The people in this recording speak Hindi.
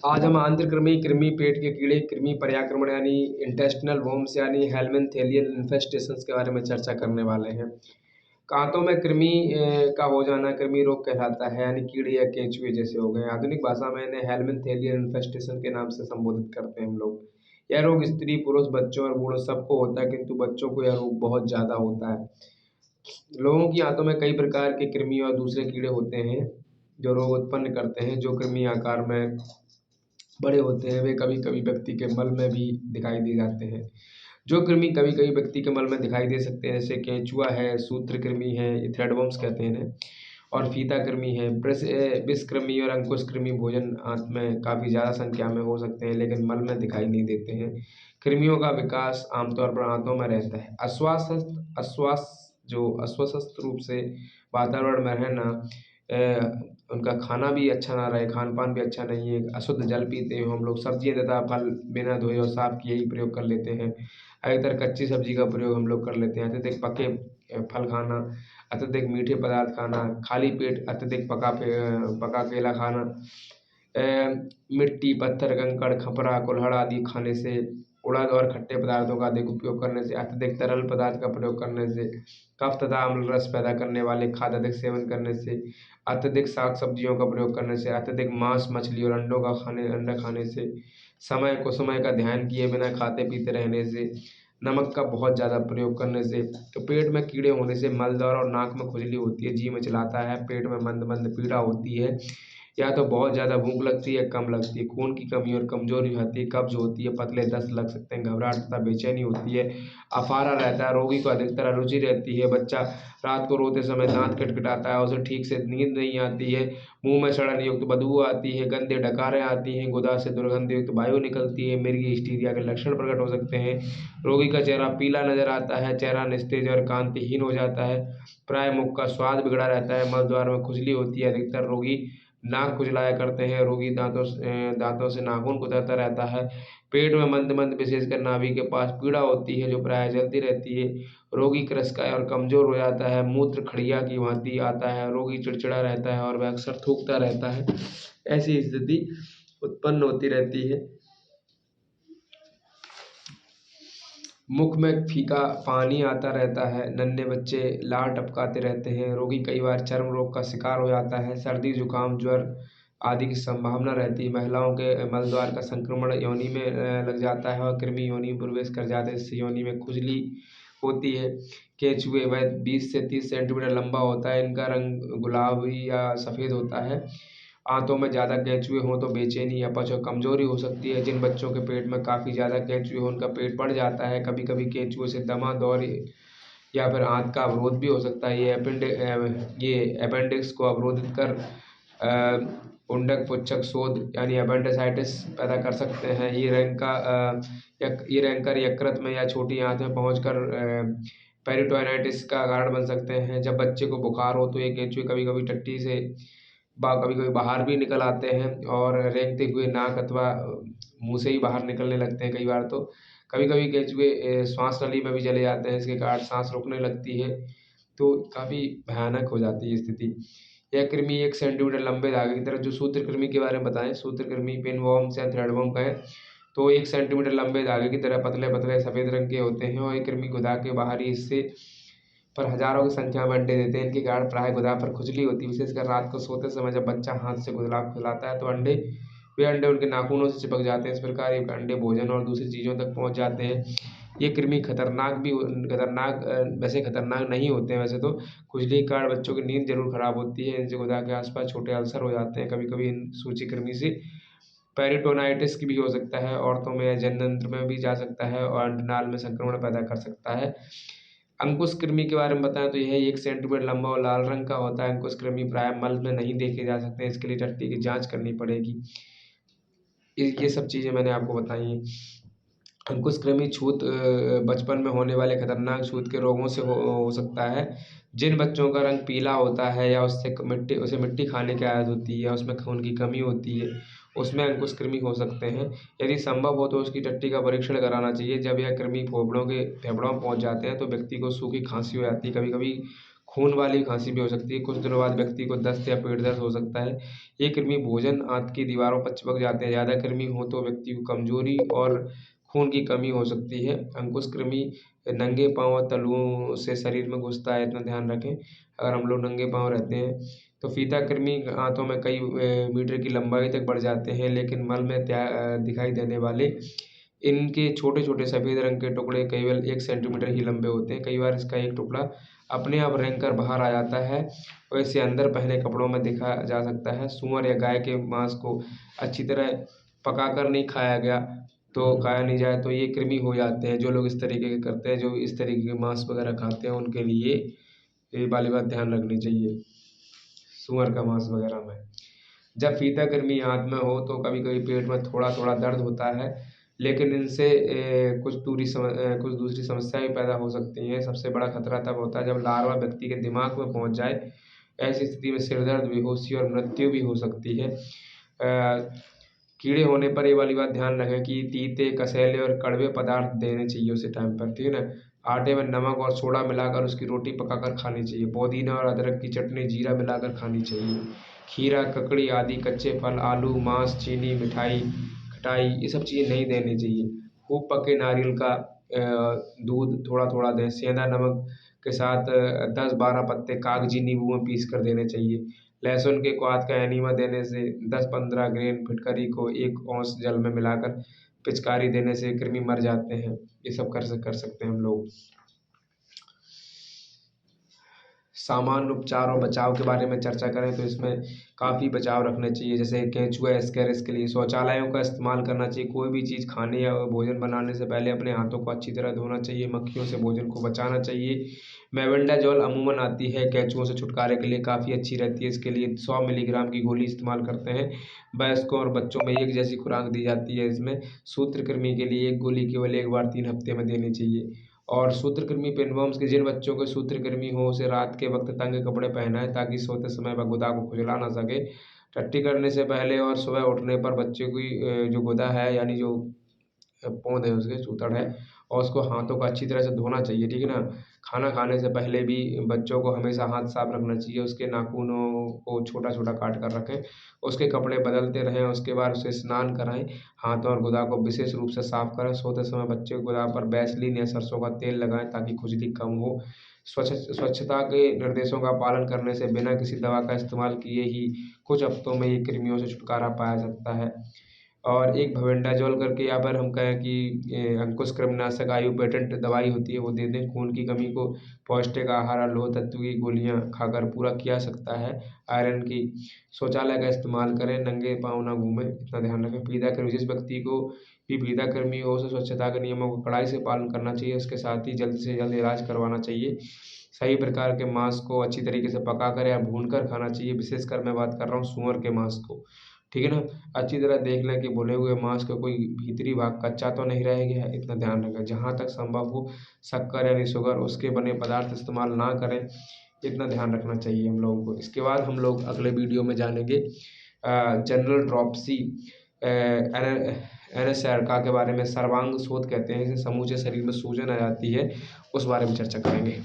आज हम आंत्रकृमि, कृमि, पेट के कीड़े, कृमि पर्याक्रमण यानी इंटेस्टिनल वर्म्स यानी हेलमिंथेलियल इन्फेस्टेशंस के बारे में चर्चा करने वाले हैं। कांतों में कृमि का हो जाना कृमि रोग कहलाता है, यानी कीड़े या केंचुए जैसे हो गए। आधुनिक भाषा में इन्हें हेलमिंथेलियल इन्फेस्टेशन के नाम से संबोधित करते हैं हम लोग। यह रोग स्त्री, पुरुष, बच्चों और बूढ़ों सबको होता है, किंतु बच्चों को यह रोग बहुत ज़्यादा होता है। लोगों की आंतों में कई प्रकार के कृमि और दूसरे कीड़े होते हैं जो रोग उत्पन्न करते हैं। जो कृमि आकार में बड़े होते हैं वे कभी कभी व्यक्ति के मल में भी दिखाई दे जाते हैं। जो कृमि कभी कभी व्यक्ति के मल में दिखाई दे सकते हैं, जैसे केंचुआ है, सूत्रकृमि है, थ्रेडवर्म्स कहते हैं इन्हें, और फीता कृमि है। विषकृमि और अंकुश कृमि भोजन आंत में काफ़ी ज़्यादा संख्या में हो सकते हैं, लेकिन मल में दिखाई नहीं देते हैं। कृमियों का विकास आमतौर पर आंतों में रहता है। अस्वस्थ रूप से वातावरण में रहना, उनका खाना भी अच्छा ना रहे, खान पान भी अच्छा नहीं है, अशुद्ध जल पीते हो हम लोग, सब्जियाँ तथा फल बिना धोए और साफ किए ही प्रयोग कर लेते हैं। अधिकतर कच्ची सब्जी का प्रयोग हम लोग कर लेते हैं। अत्यधिक पके फल खाना, अत्यधिक मीठे पदार्थ खाना, खाली पेट अत्यधिक पका केला खाना, मिट्टी, पत्थर, कंकड़, खपरा, कुल्हड़ आदि खाने से, उड़द और खट्टे पदार्थों का अधिक उपयोग करने से, अत्यधिक तरल पदार्थ का प्रयोग करने से, कफ तथा अम्ल रस पैदा करने वाले खाद्य अधिक सेवन करने से, अत्यधिक साग सब्जियों का प्रयोग करने से, अत्यधिक मांस, मछली और अंडा खाने से, समय कुसमय का ध्यान किए बिना खाते पीते रहने से, नमक का बहुत ज़्यादा प्रयोग करने से। तो पेट में कीड़े होने से मलद्वार और नाक में खुजली होती है, जी मिचलाता है, पेट में मंद मंद पीड़ा होती है, या तो बहुत ज़्यादा भूख लगती है, कम लगती है, खून की कमी और कमजोरी होती है, कब्ज होती है, पतले दस्त लग सकते हैं, घबराहट तथा बेचैनी होती है, अफारा रहता है, रोगी को अधिकतर एलर्जी रहती है, बच्चा रात को रोते समय दांत खटखटाता है, उसे ठीक से नींद नहीं आती है, मुंह में सड़न युक्त बदबू आती है, गंदे डकारें आती हैं, गुदा से दुर्गंध युक्त वायु निकलती है, मिर्गी हिस्टीरिया के लक्षण प्रकट हो सकते हैं। रोगी का चेहरा पीला नजर आता है, चेहरा निस्तेज और कांतिहीन हो जाता है, प्राय मुख का स्वाद बिगड़ा रहता है, मल द्वार में खुजली होती है, अधिकतर रोगी नाक खुजलाया करते हैं, रोगी दांतों से नाखून कुतरता रहता है, पेट में मंद मंद विशेषकर नाभि के पास पीड़ा होती है जो प्राय जलती रहती है, रोगी क्रसकाय और कमजोर हो जाता है, मूत्र खड़िया की भांति आता है, रोगी चिड़चिड़ा रहता है और वह अक्सर थूकता रहता है। ऐसी स्थिति उत्पन्न होती रहती है। मुख में फीका पानी आता रहता है, नन्हे बच्चे लार टपकाते रहते हैं, रोगी कई बार चर्म रोग का शिकार हो जाता है, सर्दी जुकाम ज्वर आदि की संभावना रहती है। महिलाओं के मलद्वार का संक्रमण योनि में लग जाता है और कृमि योनि में प्रवेश कर जाते हैं, इससे योनि में खुजली होती है। केंचुए वह 20 से 30 सेंटीमीटर लंबा होता है, इनका रंग गुलाबी या सफ़ेद होता है। आंतों में ज़्यादा केंचुए हों तो बेचैनी, अपच और कमजोरी हो सकती है। जिन बच्चों के पेट में काफ़ी ज़्यादा केंचुए हों उनका पेट बढ़ जाता है, कभी कभी केंचुए से दमा, दौरे या फिर आंत का अवरोध भी हो सकता है। ये अपेंडिक्स को अवरोधित कर उंडक पुच्छक शोथ यानी अपेंडिसाइटिस पैदा कर सकते हैं। ये रैंकर यकृत में या छोटी आंत में पहुंचकर पेरिटोनाइटिस का कारण बन सकते हैं। जब बच्चे को बुखार हो तो ये केंचुए कभी कभी टट्टी से कभी कभी बाहर भी निकल आते हैं और रेंगते हुए नाक अथवा मुंह से ही बाहर निकलने लगते हैं। कई बार तो कभी कभी केंचुए श्वास नली में भी चले जाते हैं, इसके कारण सांस रुकने लगती है, तो काफ़ी भयानक हो जाती है स्थिति। यह कृमि 1 सेंटीमीटर लंबे धागे की तरह, जो सूत्रकृमि के बारे में बताएं, सूत्रकृमि पिनवर्म्स या थ्रेडवर्म का है, तो 1 सेंटीमीटर लंबे धागे की तरह पतले पतले सफ़ेद रंग के होते हैं और ये कृमि गुदा के बाहरी हिस्से पर हजारों की संख्या में अंडे देते हैं। इनके कारण प्राय गुदा पर खुजली होती है, विशेषकर रात को सोते समय जब बच्चा हाथ से गुदला खुलाता है तो वे अंडे उनके नाखूनों से चिपक जाते हैं। इस प्रकार ये अंडे भोजन और दूसरी चीज़ों तक पहुंच जाते हैं। ये कृमि वैसे खतरनाक नहीं होते हैं वैसे तो। खुजली के कारण बच्चों की नींद जरूर खराब होती है, इनसे गुदा के आसपास छोटे अल्सर हो जाते हैं। कभी कभी इन सूची कृमि से पेरिटोनाइटिस की भी हो सकता है, औरतों में या जननंत्र में भी जा सकता है और अंडनाल में संक्रमण पैदा कर सकता है। अंकुश कृमि के बारे में बताएं तो यह 1 सेंटीमीटर लंबा और लाल रंग का होता है। अंकुश कृमि प्राय मल में नहीं देखे जा सकते हैं, इसके लिए टट्टी की जांच करनी पड़ेगी। ये सब चीज़ें मैंने आपको बताई हैं। अंकुश कृमि छूत बचपन में होने वाले खतरनाक छूत के रोगों से हो सकता है। जिन बच्चों का रंग पीला होता है या उसे मिट्टी खाने की आदत होती है, उसमें खून की कमी होती है, उसमें अंकुश कृमि हो सकते हैं। यदि संभव हो तो उसकी टट्टी का परीक्षण कराना चाहिए। जब यह कृमि फेफड़ों में पहुंच जाते हैं तो व्यक्ति को सूखी खांसी हो जाती है, कभी कभी खून वाली खांसी भी हो सकती है। कुछ दिनों बाद व्यक्ति को दस्त या पेट दर्द हो सकता है। ये कृमि भोजन आंत की दीवारों पर चिपक जाते हैं। ज़्यादा कृमि हो तो व्यक्ति को कमजोरी और खून की कमी हो सकती है। अंकुश कृमि नंगे पाँव और तलुओं से शरीर में घुसता है, इतना ध्यान रखें। अगर हम लोग नंगे पाँव रहते हैं तो फीता कृमि आंतों में कई मीटर की लंबाई तक बढ़ जाते हैं, लेकिन मल में दिखाई देने वाले इनके छोटे छोटे सफ़ेद रंग के टुकड़े केवल 1 सेंटीमीटर ही लंबे होते हैं। कई बार इसका एक टुकड़ा अपने आप रेंग कर बाहर आ जाता है और इसे अंदर पहने कपड़ों में देखा जा सकता है। सूअर या गाय के मांस को अच्छी तरह पकाकर नहीं खाया गया तो खाया नहीं जाए तो ये कृमि हो जाते हैं। जो लोग इस तरीके के करते हैं, जो इस तरीके के मांस वगैरह खाते हैं, उनके लिए ये वाली बात ध्यान रखनी चाहिए सूअर का मांस वगैरह में। जब फीता कृमि आंत में हो तो कभी कभी पेट में थोड़ा थोड़ा दर्द होता है, लेकिन इनसे कुछ दूसरी समस्या भी पैदा हो सकती हैं। सबसे बड़ा खतरा तब होता है जब लार्वा व्यक्ति के दिमाग में पहुंच जाए। ऐसी स्थिति में सिर दर्द, बेहोशी और मृत्यु भी हो सकती है। कीड़े होने पर ये वाली बात ध्यान रखें कि तीते, कसैले और कड़वे पदार्थ देने चाहिए उसे टाइम पर, ठीक है ना। आटे में नमक और सोडा मिलाकर उसकी रोटी पकाकर खानी चाहिए। पुदीना और अदरक की चटनी, जीरा मिलाकर खानी चाहिए। खीरा, ककड़ी आदि कच्चे फल, आलू, मांस, चीनी, मिठाई, खटाई, ये सब चीज़ें नहीं देनी चाहिए। खूब पके नारियल का दूध थोड़ा थोड़ा दें। सेंधा नमक के साथ 10-12 पत्ते कागजी नींबू में पीस कर देने चाहिए। लहसुन के क्वाथ का एनीमा देने से 10-15 ग्रेन फिटकरी को 1 औंस जल में मिलाकर पिचकारी देने से कृमि मर जाते हैं। ये सब कर सकते हैं हम लोग। सामान्य उपचार और बचाव के बारे में चर्चा करें तो इसमें काफ़ी बचाव रखने चाहिए। जैसे केंचुआ, एस्केरिस के लिए शौचालयों का इस्तेमाल करना चाहिए। कोई भी चीज़ खाने या भोजन बनाने से पहले अपने हाथों को अच्छी तरह धोना चाहिए। मक्खियों से भोजन को बचाना चाहिए। मेबेंडाजोल अमूमन आती है केंचुओं से छुटकारे के लिए, काफ़ी अच्छी रहती है। इसके लिए 100 मिलीग्राम की गोली इस्तेमाल करते हैं। वयस्कों और बच्चों में एक जैसी खुराक दी जाती है। इसमें सूत्रकृमि के लिए एक गोली केवल 1 बार 3 हफ्ते में देनी चाहिए। और सूत्रकृमि पिनवर्म्स के जिन बच्चों को सूत्रकृमि हो उसे रात के वक्त तंग कपड़े पहनाएं ताकि सोते समय वह गुदा को खुजला ना सके। टट्टी करने से पहले और सुबह उठने पर बच्चे की जो गुदा है, यानी जो पोंद है उसके सूतड़ है, और उसको हाथों को अच्छी तरह से धोना चाहिए, ठीक है ना। खाना खाने से पहले भी बच्चों को हमेशा हाथ साफ रखना चाहिए। उसके नाखूनों को छोटा छोटा काट कर रखें। उसके कपड़े बदलते रहें। उसके बाद उसे स्नान कराएं। हाथों और गुदा को विशेष रूप से साफ करें। सोते समय बच्चे की गुदा पर वैसलीन या सरसों का तेल लगाएं ताकि खुजली कम हो। स्वच्छता के निर्देशों का पालन करने से बिना किसी दवा का इस्तेमाल किए ही कुछ हफ्तों में ये कृमियों से छुटकारा पाया सकता है। और एक भेबेंडाजोल करके, या फिर हम कहें कि अंकुश कृमिनाशक आयु पेटेंट दवाई होती है, वो दे दें। खून की कमी को पौष्टिक आहार और लोह तत्व की गोलियां खाकर पूरा किया सकता है। आयरन की शौचालय का इस्तेमाल करें। नंगे पाँव ना घूमें, इतना ध्यान रखें। पीला कृमि, जिस व्यक्ति को भी पीला कृमि हो उसे स्वच्छता के नियमों का कड़ाई से पालन करना चाहिए। इसके साथ ही जल्द से जल्द इलाज करवाना चाहिए। सही प्रकार के मांस को अच्छी तरीके से पकाकर या भूनकर खाना चाहिए। विशेषकर मैं बात कर रहा हूँ सूअर के मांस को, ठीक है ना। अच्छी तरह देख लें कि भुने हुए मांस का कोई भीतरी भाग कच्चा तो नहीं रह गया है, इतना ध्यान रखें। जहाँ तक संभव हो शक्कर यानी शुगर, उसके बने पदार्थ इस्तेमाल ना करें, इतना ध्यान रखना चाहिए हम लोगों को। इसके बाद हम लोग अगले वीडियो में जानेंगे जनरल ड्रॉपसी एनेसैरका के बारे में। सर्वांग शोथ कहते हैं इसे, समूचे शरीर में सूजन आ जाती है, उस बारे में चर्चा करेंगे।